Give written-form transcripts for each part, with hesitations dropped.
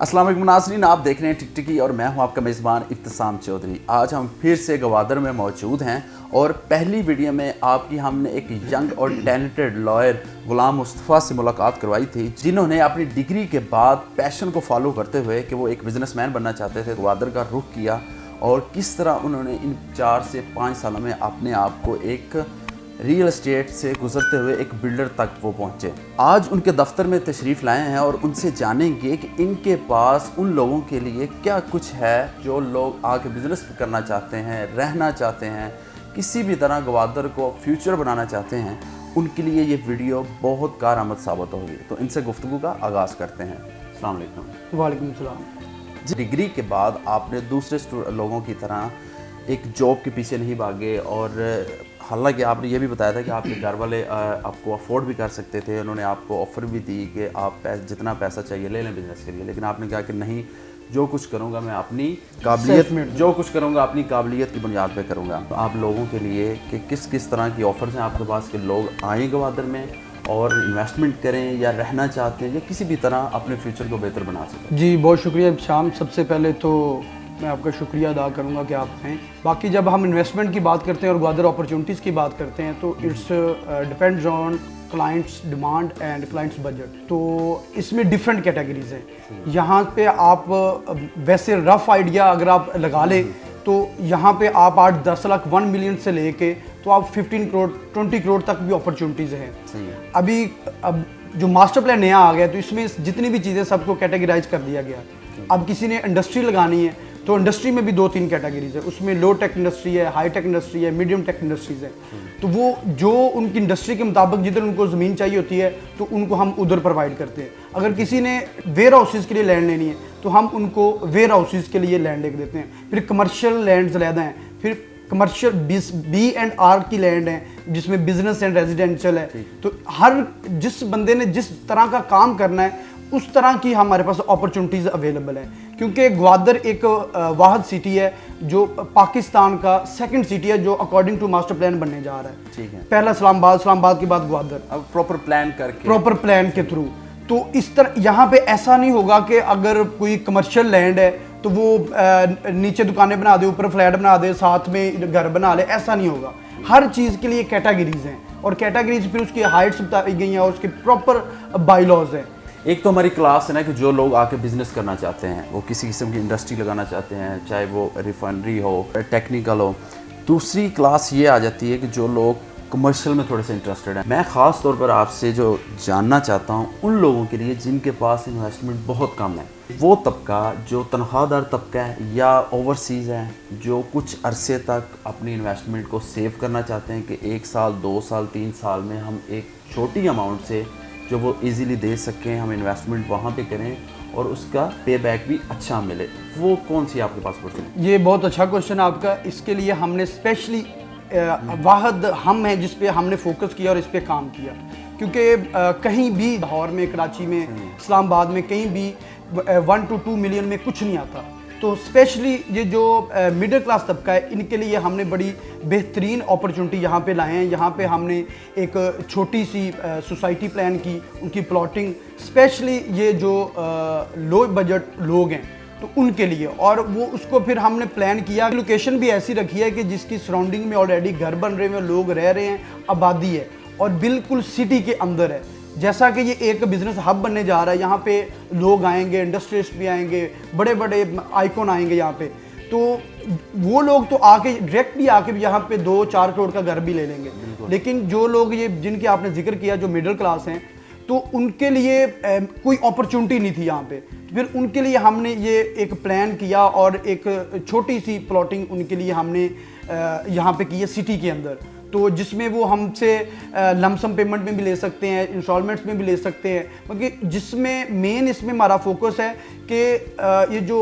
अस्सलाम वालेकुम नाज़रीन, आप देख रहे हैं टिकटिकी और मैं हूं आपका मेज़बान इफ्तिसाम चौधरी। आज हम फिर से गवादर में मौजूद हैं और पहली वीडियो में आपकी हमने एक यंग और टैलेंटेड लॉयर गुलाम मुस्तफ़ा से मुलाकात करवाई थी, जिन्होंने अपनी डिग्री के बाद पैशन को फॉलो करते हुए कि वो एक बिजनेसमैन बनना चाहते थे, गवादर का रुख किया और किस तरह उन्होंने इन 4 से 5 सालों में अपने आप को एक रियल एस्टेट से गुजरते हुए एक बिल्डर तक वो पहुँचे। आज उनके दफ्तर में तशरीफ़ लाए हैं और उनसे जानेंगे कि इनके पास उन लोगों के लिए क्या कुछ है जो लोग आके बिज़नेस करना चाहते हैं, रहना चाहते हैं, किसी भी तरह गवादर को फ्यूचर बनाना चाहते हैं। उनके लिए ये वीडियो बहुत कारआमद साबित होगी। तो इनसे गुफ्तगू का आगाज़ करते हैं। अस्सलाम वालेकुम। वालेकुम सलाम। डिग्री के बाद आपने दूसरे लोगों की तरह एक जॉब के पीछे नहीं भागे और हालांकि आपने ये भी बताया था कि आपके घर वाले आपको अफोर्ड भी कर सकते थे, उन्होंने आपको ऑफ़र भी दी कि आप जितना पैसा चाहिए ले लें बिज़नेस के लिए, लेकिन आपने कहा कि नहीं, जो कुछ करूँगा मैं अपनी काबिलियत की बुनियाद पे करूँगा। तो आप लोगों के लिए कि किस किस तरह की ऑफ़र्स हैं आपके पास कि लोग आएँ गवादर में और इन्वेस्टमेंट करें या रहना चाहते हैं या किसी भी तरह अपने फ्यूचर को बेहतर बना सकें? जी बहुत शुक्रिया शाम। सबसे पहले तो मैं आपका शुक्रिया अदा करूंगा कि आप हैं। बाकी जब हम इन्वेस्टमेंट की बात करते हैं और गवादर अपॉर्चुनिटीज़ की बात करते हैं तो it's depends on clients demand and clients budget. तो इसमें डिफरेंट कैटेगरीज हैं। यहाँ पे आप वैसे रफ आइडिया अगर आप लगा लें तो यहाँ पे आप 8-10 लाख 1 मिलियन से लेके तो आप 15 करोड़ 20 करोड़ तक भी अपॉर्चुनिटीज़ हैं। अभी अब जो मास्टर प्लान नया आ गया तो इसमें जितनी भी चीज़ें सबको कैटेगराइज कर दिया गया। अब किसी ने इंडस्ट्री लगानी है तो इंडस्ट्री में भी 2-3 कैटेगरीज है। उसमें लो टेक इंडस्ट्री है, हाई टेक इंडस्ट्री है, मीडियम टेक इंडस्ट्रीज है। तो वो जो उनकी इंडस्ट्री के मुताबिक जिधर उनको ज़मीन चाहिए होती है तो उनको हम उधर प्रोवाइड करते हैं। अगर किसी ने वेयर हाउसेज़ के लिए लैंड लेनी है तो हम उनको वेयर हाउसेज़ के लिए लैंड लेकर देते हैं। फिर कमर्शियल लैंड ज़्यादा हैं, फिर कमर्शियल B&R की लैंड है जिसमें बिजनेस एंड रेजिडेंशियल है। तो हर जिस बंदे ने जिस तरह का काम करना है उस तरह की हमारे पास अपॉर्चुनिटीज़ अवेलेबल हैं। क्योंकि ग्वादर एक वाहिद सिटी है जो पाकिस्तान का सेकंड सिटी है जो अकॉर्डिंग टू मास्टर प्लान बनने जा रहा है। ठीक है, पहला इस्लामाबाद के बाद ग्वादर। अब प्रॉपर प्लान के थ्रू तो इस तरह यहाँ पे ऐसा नहीं होगा कि अगर कोई कमर्शियल लैंड है तो वो नीचे दुकानें बना दे, ऊपर फ्लैट बना दे, साथ में घर बना ले, ऐसा नहीं होगा। हर चीज़ के लिए कैटेगरीज हैं और कैटेगरीज फिर उसकी हाइट्स बताई गई हैं और उसके प्रॉपर बाईलॉज हैं। एक तो हमारी क्लास है ना कि जो लोग आके बिजनेस करना चाहते हैं, वो किसी किस्म की इंडस्ट्री लगाना चाहते हैं, चाहे वो रिफाइनरी हो, टेक्निकल हो। दूसरी क्लास ये आ जाती है कि जो लोग कमर्शियल में थोड़े से इंटरेस्टेड हैं। मैं ख़ास तौर पर आपसे जो जानना चाहता हूँ उन लोगों के लिए जिनके पास इन्वेस्टमेंट बहुत कम है, वो तबका जो तनख्वाहदार तबका है या ओवरसीज़ है जो कुछ अरसे तक अपनी इन्वेस्टमेंट को सेव करना चाहते हैं कि 1 साल 2 साल 3 साल में हम एक छोटी अमाउंट से जो वो इजीली दे सकें, हम इन्वेस्टमेंट वहाँ पे करें और उसका पे बैक भी अच्छा मिले, वो कौन सी आपके पास क्वेश्चन? ये बहुत अच्छा क्वेश्चन है आपका। इसके लिए हमने स्पेशली वाहद हम हैं जिस पे हमने फोकस किया और इस पे काम किया। क्योंकि कहीं भी लाहौर में, कराची में, इस्लामाबाद में कहीं भी 1 to 2 मिलियन में कुछ नहीं आता। तो स्पेशली ये जो मिडिल क्लास तबका है इनके लिए हमने बड़ी बेहतरीन अपॉर्चुनिटी यहाँ पे लाए हैं। यहाँ पे हमने एक छोटी सी सोसाइटी प्लान की, उनकी प्लॉटिंग स्पेशली ये जो लो बजट लोग हैं तो उनके लिए, और वो उसको फिर हमने प्लान किया। लोकेशन भी ऐसी रखी है कि जिसकी सराउंडिंग में ऑलरेडी घर बन रहे हैं, लोग रह रहे हैं, आबादी है और बिल्कुल सिटी के अंदर है। जैसा कि ये एक बिज़नेस हब बनने जा रहा है, यहाँ पे लोग आएंगे, इंडस्ट्रियलिस्ट भी आएंगे, बड़े बड़े आइकॉन आएंगे यहाँ पे। तो वो लोग तो आके डायरेक्टली आके भी यहाँ पे 2-4 करोड़ का घर भी ले लेंगे। लेकिन जो लोग ये जिनके आपने जिक्र किया जो मिडिल क्लास हैं तो उनके लिए कोई अपॉर्चुनिटी नहीं थी यहाँ पे। फिर उनके लिए हमने ये एक प्लान किया और एक छोटी सी प्लॉटिंग उनके लिए हमने यहाँ पे की है सिटी के अंदर। तो जिसमें वो हमसे लमसम पेमेंट में भी ले सकते हैं, इंस्टॉलमेंट्स में भी ले सकते हैं। क्योंकि जिसमें मेन इसमें हमारा फोकस है कि ये जो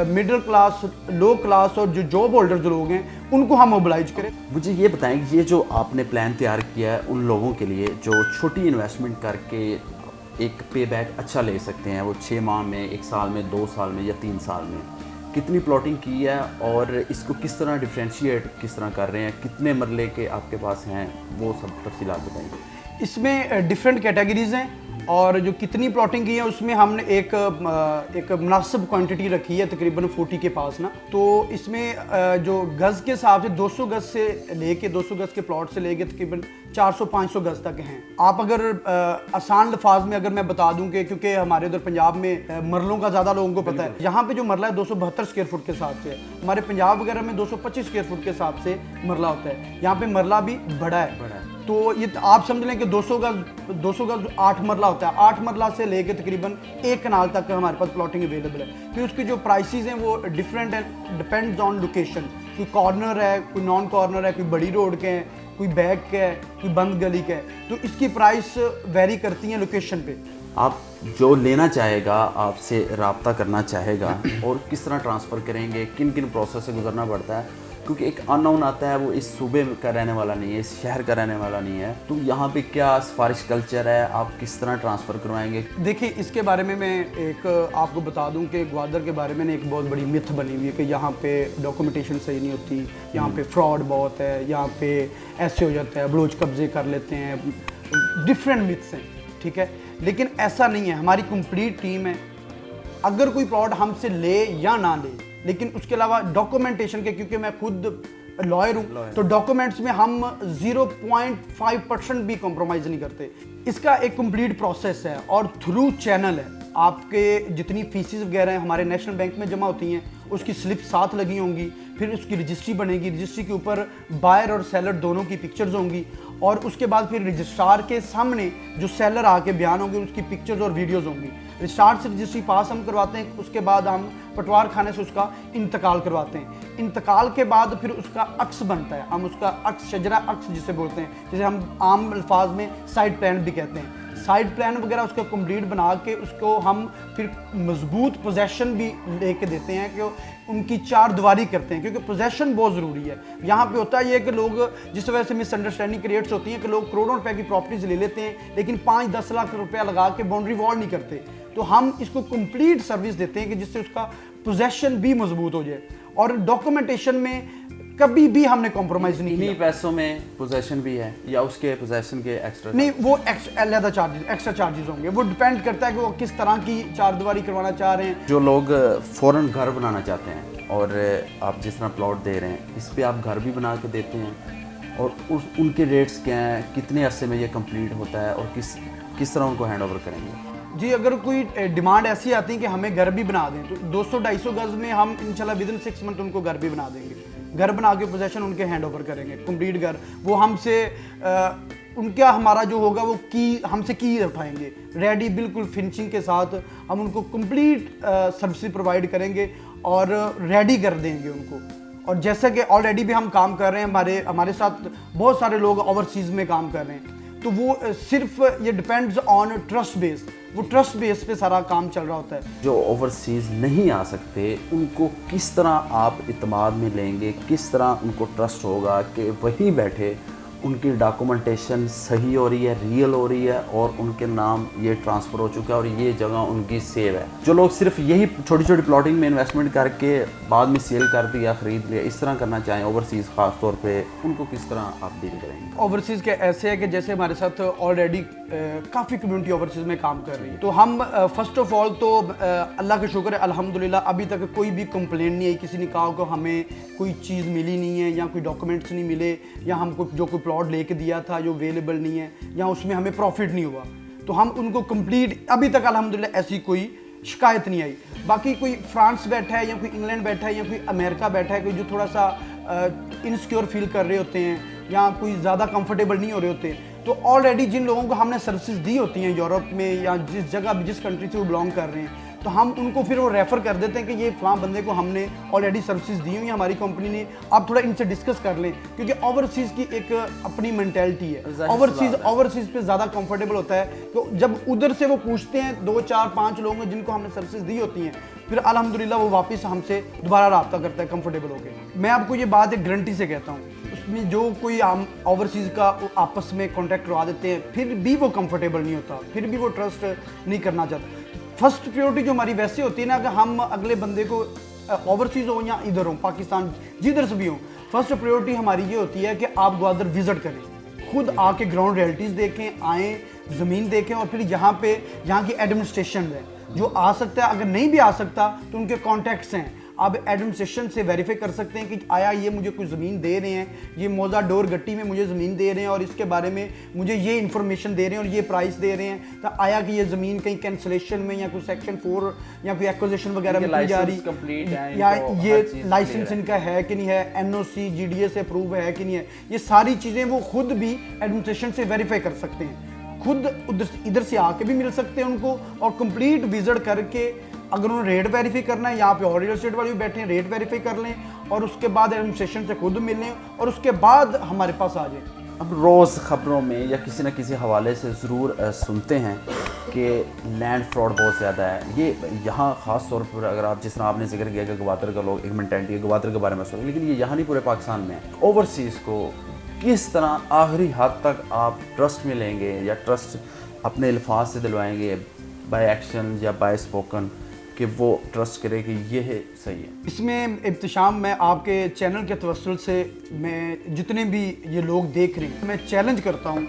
मिडिल क्लास, लो क्लास और जो जॉब होल्डर जो लोग हैं उनको हम मोबिलाइज करें। मुझे ये बताएं कि ये जो आपने प्लान तैयार किया है उन लोगों के लिए जो छोटी इन्वेस्टमेंट करके एक पे बैक अच्छा ले सकते हैं, वो 6 माह में, 1 साल में, 2 साल में या 3 साल में, कितनी प्लॉटिंग की है और इसको किस तरह डिफ्रेंशिएट किस तरह कर रहे हैं, कितने मरले के आपके पास हैं, वो सब तफसीलात बताएंगे। इसमें डिफरेंट कैटेगरीज हैं। और जो कितनी प्लॉटिंग की है उसमें हमने एक मुनासिब क्वांटिटी रखी है, तकरीबन 40 के पास ना। तो इसमें जो गज़ के हिसाब से 200 गज़ से लेके 200 गज़ के प्लॉट से लेके तकरीबन 400-500 गज़ तक हैं। आप अगर आसान लफाज में अगर मैं बता दूं कि क्योंकि हमारे उधर पंजाब में मरलों का ज़्यादा लोगों को पता है, यहाँ पे जो मरला है 272 स्क्वायर फुट के हिसाब से है। हमारे पंजाब वगैरह में 225 स्क्वायर फुट के हिसाब से मरला होता है, यहाँ पे मरला भी बड़ा है। तो ये आप समझ लें कि 200 गज 8 मरला होता है। 8 मरला से लेके तकरीबन 1 कनाल तक हमारे पास प्लॉटिंग अवेलेबल है। फिर उसकी जो प्राइसेस हैं वो डिफरेंट है, डिपेंड्स ऑन लोकेशन। कोई कॉर्नर है, कोई नॉन कॉर्नर है, कोई बड़ी रोड के हैं, कोई बैक के है, कोई बंद गली के है। तो इसकी प्राइस वेरी करती हैं लोकेशन पे। आप जो लेना चाहेगा आपसे रब्ता करना चाहेगा और किस तरह ट्रांसफ़र करेंगे, किन किन प्रोसेस से गुजरना पड़ता है, क्योंकि एक अननोन आता है, वो इस सूबे का रहने वाला नहीं है, इस शहर का रहने वाला नहीं है। तो यहाँ पे क्या सिफारिश कल्चर है, आप किस तरह ट्रांसफ़र करवाएंगे? देखिए, इसके बारे में मैं एक आपको बता दूं कि ग्वादर के बारे में एक बहुत बड़ी मिथ बनी हुई है कि यहाँ पे डॉक्यूमेंटेशन सही नहीं होती, यहाँ पे फ्रॉड बहुत है, यहाँ पे ऐसे हो जाता है, बलोच कब्जे कर लेते हैं, डिफरेंट मिथ्स हैं, ठीक है। लेकिन ऐसा नहीं है, हमारी कंप्लीट टीम है। अगर कोई प्लॉट हमसे ले या ना ले, लेकिन उसके अलावा डॉक्यूमेंटेशन के, क्योंकि मैं खुद लॉयर हूँ, तो डॉक्यूमेंट्स में हम 0.5% भी कॉम्प्रोमाइज़ नहीं करते। इसका एक कंप्लीट प्रोसेस है और थ्रू चैनल है। आपके जितनी फीसिस वगैरह हैं हमारे नेशनल बैंक में जमा होती हैं, उसकी स्लिप साथ लगी होंगी, फिर उसकी रजिस्ट्री बनेगी, रजिस्ट्री के ऊपर बायर और सेलर दोनों की पिक्चर्स होंगी, और उसके बाद फिर रजिस्ट्रार के सामने जो सेलर आके बयान होंगे उसकी पिक्चर्स और वीडियोस होंगी। रजिस्ट्रार से रजिस्ट्री पास हम करवाते हैं, उसके बाद हम पटवार खाने से उसका इंतकाल करवाते हैं। इंतकाल के बाद फिर उसका अक्स बनता है, हम उसका अक्स, शजरा अक्स जिसे बोलते हैं, जिसे हम आम अल्फाज में साइड प्लान भी कहते हैं। साइड प्लान वगैरह उसका कंप्लीट बना के उसको हम फिर मजबूत पोजेशन भी लेके देते हैं कि उनकी 4 दीवारी करते हैं, क्योंकि पोजेशन बहुत ज़रूरी है। यहाँ पे होता है ये कि लोग, जिस वजह से मिसअंडरस्टैंडिंग क्रिएट्स होती हैं कि लोग करोड़ों रुपए की प्रॉपर्टीज ले लेते हैं लेकिन 5-10 लाख रुपया लगा के बाउंड्री वॉल नहीं करते। तो हम इसको कंप्लीट सर्विस देते हैं कि जिससे उसका पोजेशन भी मजबूत हो जाए, और डॉक्यूमेंटेशन में कभी भी हमने कॉम्प्रोमाइज़ नहीं किया। पैसों में पोजेशन भी है या उसके पोजेशन के एक्स्ट्रा? नहीं, वो अलग चार्जेस, एक्स्ट्रा चार्जेस होंगे। वो डिपेंड करता है कि वो किस तरह की 4 दीवारी करवाना चाह रहे हैं। जो लोग फ़ौरन घर बनाना चाहते हैं और आप जिस तरह प्लॉट दे रहे हैं, इस पे आप घर भी बना के देते हैं, और उनके रेट्स क्या हैं, कितने अरसे में ये कंप्लीट होता है, और किस तरह उनको हैंड ओवर करेंगे? जी, अगर कोई डिमांड ऐसी आती है कि हमें घर भी बना दें, तो 200-250 गज में हम इंशाल्लाह विदिन 6 मंथ उनको घर भी बना देंगे। घर बना के पोजेशन उनके हैंड ओवर करेंगे, कंप्लीट घर। वो हमसे उनका हमारा जो होगा वो हमसे की उठाएंगे रेडी, बिल्कुल फिनिशिंग के साथ हम उनको कंप्लीट सर्विस प्रोवाइड करेंगे और रेडी कर देंगे उनको। और जैसा कि ऑलरेडी भी हम काम कर रहे हैं, हमारे साथ बहुत सारे लोग ओवरसीज़ में काम कर रहे हैं, तो वो सिर्फ ये डिपेंड्स ऑन ट्रस्ट बेस, वो ट्रस्ट बेस पे सारा काम चल रहा होता है। जो ओवरसीज़ नहीं आ सकते उनको किस तरह आप इत्मीनान में लेंगे, किस तरह उनको ट्रस्ट होगा कि वहीं बैठे उनकी डॉक्यूमेंटेशन सही हो रही है, रियल हो रही है, और उनके नाम ये ट्रांसफ़र हो चुका है और ये जगह उनकी सेव है? जो लोग सिर्फ यही छोटी छोटी प्लॉटिंग में इन्वेस्टमेंट करके बाद में सेल कर दिया, ख़रीद लिया, इस तरह करना चाहें ओवरसीज़ ख़ास तौर पे, उनको किस तरह आप डील करेंगे? ओवरसीज़ के ऐसे है कि जैसे हमारे साथ ऑलरेडी काफ़ी कम्युनिटी ओवरसीज़ में काम कर रही है, तो हम फर्स्ट ऑफ ऑल तो अल्लाह का शुक्र है, अल्हम्दुलिल्लाह अभी तक कोई भी कंप्लेंट नहीं आई, किसी ने कहा को हमें कोई चीज़ मिली नहीं है, या कोई डॉक्यूमेंट्स नहीं मिले, या हमको जो कोई प्लॉट लेके दिया था जो अवेलेबल नहीं है, या उसमें हमें प्रॉफिट नहीं हुआ, तो हम उनको कंप्लीट, अभी तक अल्हम्दुलिल्लाह ऐसी कोई शिकायत नहीं आई। बाकी कोई फ्रांस बैठा है, या कोई इंग्लैंड बैठा है, या कोई अमेरिका बैठा है, कोई जो थोड़ा सा इनसिक्योर फील कर रहे होते हैं या कोई ज़्यादा कंफर्टेबल नहीं हो रहे होते, तो ऑलरेडी जिन लोगों को हमने सर्विसेज दी होती हैं यूरोप में या जिस जगह जिस कंट्री से वो बिलोंग कर रहे हैं, तो हम उनको फिर वो रेफ़र कर देते हैं कि ये फ़लाँ बंदे को हमने ऑलरेडी सर्विसेज दी हुई है हमारी कंपनी ने, आप थोड़ा इनसे डिस्कस कर लें, क्योंकि ओवरसीज़ की एक अपनी मेंटेलिटी है। ओवरसीज़ पे ज़्यादा कंफर्टेबल होता है, तो जब उधर से वो पूछते हैं 2, 4, 5 लोगों जिनको हमने सर्विसेज दी होती हैं, फिर अल्हम्दुलिल्लाह वो वापस हमसे दोबारा रब्ता करता है कंफर्टेबल होकर। मैं आपको ये बात एक गारंटी से कहता हूँ, उसमें जो कोई हम ओवरसीज़ का आपस में कॉन्टैक्ट करवा देते हैं, फिर भी वो कंफर्टेबल नहीं होता, फिर भी वो ट्रस्ट नहीं करना चाहता। फर्स्ट प्रायोरिटी जो हमारी वैसे होती है ना, कि हम अगले बंदे को ओवरसीज़ हो या इधर हो, पाकिस्तान जिधर से भी हो, फर्स्ट प्रायोरिटी हमारी ये होती है कि आप ग्वादर विज़िट करें, खुद आके ग्राउंड रियलिटीज़ देखें, आएँ, ज़मीन देखें और फिर यहाँ की एडमिनिस्ट्रेशन है जो आ सकता है। अगर नहीं भी आ सकता तो उनके कॉन्टैक्ट्स हैं, आप एडमिनिस्ट्रेशन से वेरीफाई कर सकते हैं कि आया ये मुझे कोई ज़मीन दे रहे हैं, ये मौजा डोर गट्टी में मुझे ज़मीन दे रहे हैं और इसके बारे में मुझे ये इन्फॉर्मेशन दे रहे हैं और ये प्राइस दे रहे हैं, तो आया कि ये ज़मीन कहीं कैंसलेशन में या कोई सेक्शन 4 या कोई एक्विजिशन वगैरह में की जा रही, या ये लाइसेंस इनका है कि नहीं है, NOC GDA से अप्रूव है कि नहीं है, ये सारी चीज़ें वो खुद भी एडमिनिस्ट्रेशन से वेरीफाई कर सकते हैं। खुद इधर से आके भी मिल सकते हैं उनको और कंप्लीट विजिट करके, अगर उन्हें रेट वेरीफाई करना है, यहाँ पे और रियल एस्टेट वाले भी बैठे हैं, रेट वेरीफाई कर लें और उसके बाद एडमिनिस्ट्रेशन से खुद मिल लें और उसके बाद हमारे पास आ जाए। अब रोज़ ख़बरों में या किसी न किसी हवाले से ज़रूर सुनते हैं कि लैंड फ्रॉड बहुत ज़्यादा है। ये यहाँ ख़ास तौर पर अगर आप जिस तरह आपने जिक्र किया कि गवादर का लोग एक मेंटेलिटी है, गवादर के बारे में सोचें, लेकिन ये यहाँ नहीं पूरे पाकिस्तान में है। ओवरसीज़ को किस तरह आखिरी हद तक आप ट्रस्ट में लेंगे या ट्रस्ट अपने अल्फाज से दिलवाएंगे बाय एक्शन या बाय स्पोकन कि वो ट्रस्ट करे कि ये है सही है। इसमें इब्तिशाम, मैं आपके चैनल के तवस्सुल से मैं जितने भी ये लोग देख रहे हैं, मैं चैलेंज करता हूँ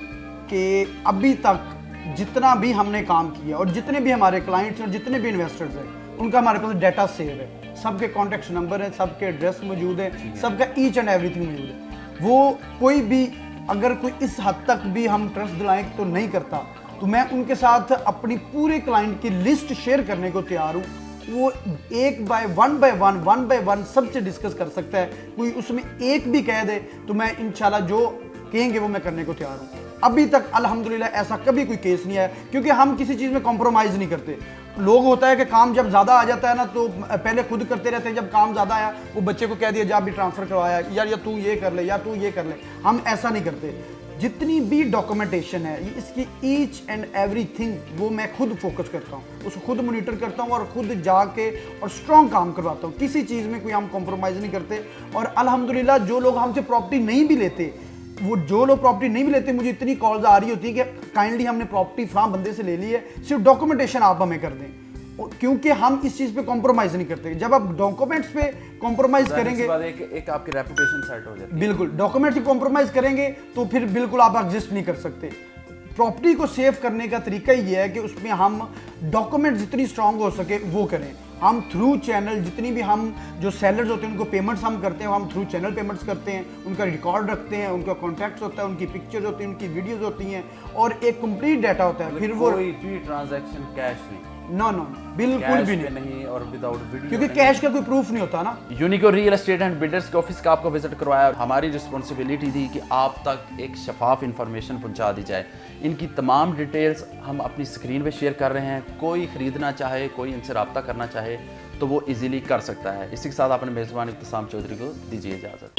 कि अभी तक जितना भी हमने काम किया और जितने भी हमारे क्लाइंट्स और जितने भी इन्वेस्टर्स हैं उनका हमारे पास डाटा सेव है, सबके कॉन्टैक्ट नंबर हैं, सबके एड्रेस मौजूद है, सबका ईच एंड एवरीथिंग मौजूद है। वो कोई भी अगर कोई इस हद तक भी हम ट्रस्ट दिलाएं तो नहीं करता, तो मैं उनके साथ अपनी पूरे क्लाइंट की लिस्ट शेयर करने को तैयार हूँ। वो वन बाय वन सबसे डिस्कस कर सकता है। कोई उसमें एक भी कह दे तो मैं इंशाल्लाह जो कहेंगे वो मैं करने को तैयार हूँ। अभी तक अल्हम्दुलिल्लाह ऐसा कभी कोई केस नहीं आया, क्योंकि हम किसी चीज़ में कॉम्प्रोमाइज़ नहीं करते। लोग होता है कि काम जब ज़्यादा आ जाता है ना तो पहले खुद करते रहते हैं, जब काम ज़्यादा आया वो बच्चे को कह दिया जा भी ट्रांसफ़र करवाया, यार या तू ये कर ले या तू ये कर ले। हम ऐसा नहीं करते। जितनी भी डॉक्यूमेंटेशन है इसकी ईच एंड एवरीथिंग वो मैं खुद फोकस करता हूँ, उसको खुद मॉनिटर करता हूँ और खुद जाके और स्ट्रॉन्ग काम करवाता हूँ। किसी चीज़ में कोई हम कॉम्प्रोमाइज़ नहीं करते। और अल्हम्दुलिल्लाह जो लोग हमसे प्रॉपर्टी नहीं भी लेते, मुझे इतनी कॉल्स आ रही होती है कि काइंडली हमने प्रॉपर्टी फलां बंदे से ले ली है, सिर्फ डॉक्यूमेंटेशन आप हमें कर दें, क्योंकि हम इस चीज़ पे कॉम्प्रोमाइज़ नहीं करते। जब आप डॉक्यूमेंट्स पे कॉम्प्रोमाइज़ करेंगे एक आपकी रेपुटेशन सेट हो जाती है। बिल्कुल, डॉक्यूमेंट्स पे कॉम्प्रोमाइज़ करेंगे तो फिर बिल्कुल आप एग्जिस्ट नहीं कर सकते। प्रॉपर्टी को सेव करने का तरीका ये है कि उसमें हम डॉक्यूमेंट जितनी स्ट्रांग हो सके वो करें। हम थ्रू चैनल जितनी भी हम जो सेलर्स होते हैं उनको पेमेंट्स हम करते हैं, हम थ्रू चैनल पेमेंट्स करते हैं, उनका रिकॉर्ड रखते हैं, उनका कॉन्टैक्ट्स होता है, उनकी पिक्चर्स होती हैं, उनकी वीडियोस होती हैं और एक कंप्लीट डाटा होता है। फिर वो कोई भी ट्रांजैक्शन कैश नहीं, नो बिल्कुल भी नहीं और विदाउट वीडियो, क्योंकि कैश का कोई प्रूफ नहीं होता ना। यूनिको रियल एस्टेट एंड बिल्डर्स के ऑफिस का आपको विजिट करवाया। हमारी रिस्पॉन्सिबिलिटी थी कि आप तक एक शफाफ इंफॉर्मेशन पहुंचा दी जाए। इनकी तमाम डिटेल्स हम अपनी स्क्रीन पे शेयर कर रहे हैं। कोई ख़रीदना चाहे, कोई इनसे रब्ता करना चाहे तो वो इजीली कर सकता है। इसी के साथ अपने मेज़बान इब्तिसाम चौधरी को दीजिए इजाज़त।